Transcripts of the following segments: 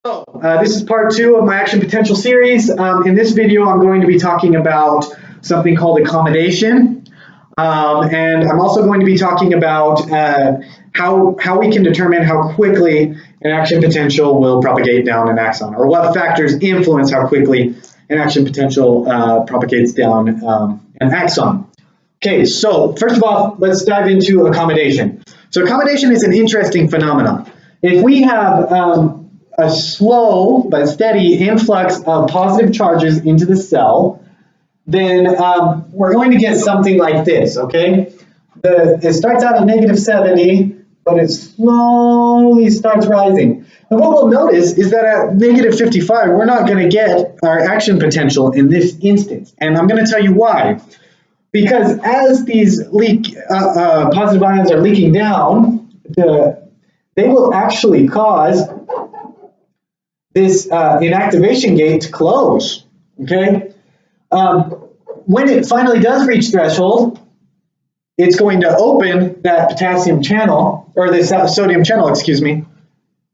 This is part 2 of my action potential series. In this video, I'm going to be talking about something called accommodation. And I'm also going to be talking about how we can determine how quickly an action potential will propagate down an axon, or what factors influence how quickly an action potential propagates down an axon. Okay, so first of all, let's dive into accommodation. So accommodation is an interesting phenomenon. If we have a slow but steady influx of positive charges into the cell, then we're going to get something like this, okay? It starts out at -70, but it slowly starts rising. And what we'll notice is that at -55, we're not going to get our action potential in this instance. And I'm going to tell you why. Because as these positive ions are leaking down, they will actually cause this inactivation gate to close, okay? When it finally does reach threshold, it's going to open that potassium channel, or the sodium channel, excuse me,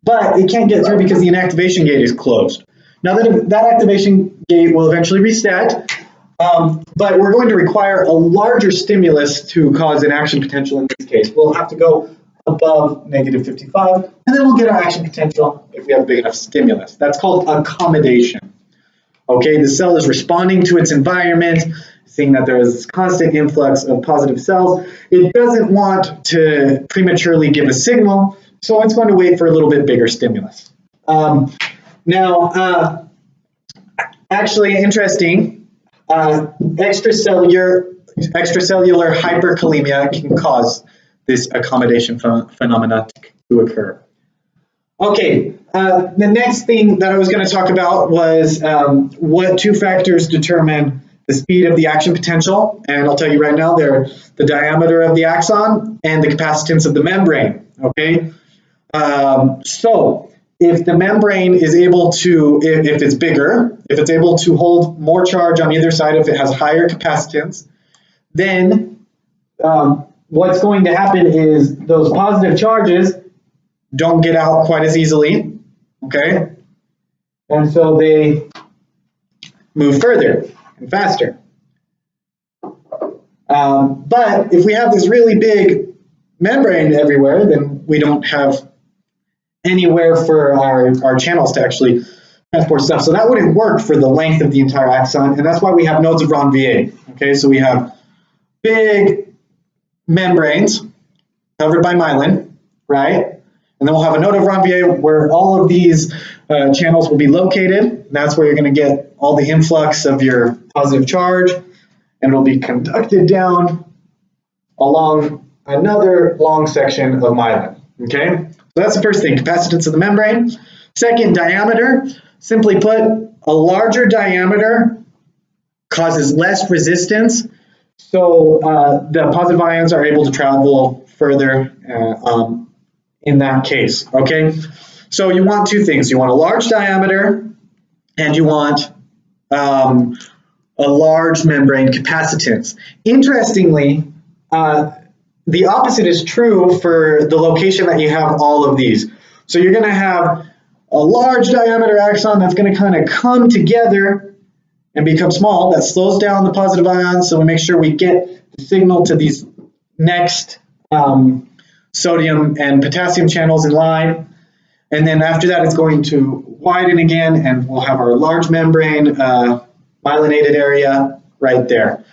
but it can't get through because the inactivation gate is closed. Now that activation gate will eventually reset, but we're going to require a larger stimulus to cause an action potential in this case. We'll have to go above -55, and then we'll get our action potential if we have a big enough stimulus. That's called accommodation. Okay, the cell is responding to its environment, seeing that there is this constant influx of positive cells. It doesn't want to prematurely give a signal, so it's going to wait for a little bit bigger stimulus. Actually interesting, extracellular hyperkalemia can cause this accommodation phenomena to occur. Okay, the next thing that I was going to talk about was what two factors determine the speed of the action potential, and I'll tell you right now, they're the diameter of the axon and the capacitance of the membrane, okay? So if the membrane is able to, if it's bigger, if it's able to hold more charge on either side, if it has higher capacitance, then what's going to happen is those positive charges don't get out quite as easily, okay? And so they move further and faster. But if we have this really big membrane everywhere, then we don't have anywhere for our channels to actually transport stuff. So that wouldn't work for the length of the entire axon, and that's why we have nodes of Ranvier, okay? So we have big membranes covered by myelin, right? And then we'll have a node of Ranvier where all of these channels will be located. That's where you're going to get all the influx of your positive charge, and it'll be conducted down along another long section of myelin, okay? So that's the first thing, capacitance of the membrane. Second, diameter. Simply put, a larger diameter causes less resistance, so the positive ions are able to travel further in that case, okay? So you want two things. You want a large diameter, and you want a large membrane capacitance. Interestingly, the opposite is true for the location that you have all of these. So you're going to have a large diameter axon that's going to kind of come together and become small. That slows down the positive ions, so we make sure we get the signal to these next sodium and potassium channels in line. And then after that, it's going to widen again, and we'll have our large membrane myelinated area right there.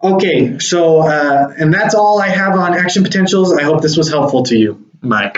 Okay, so and that's all I have on action potentials. I hope this was helpful to you. Bye.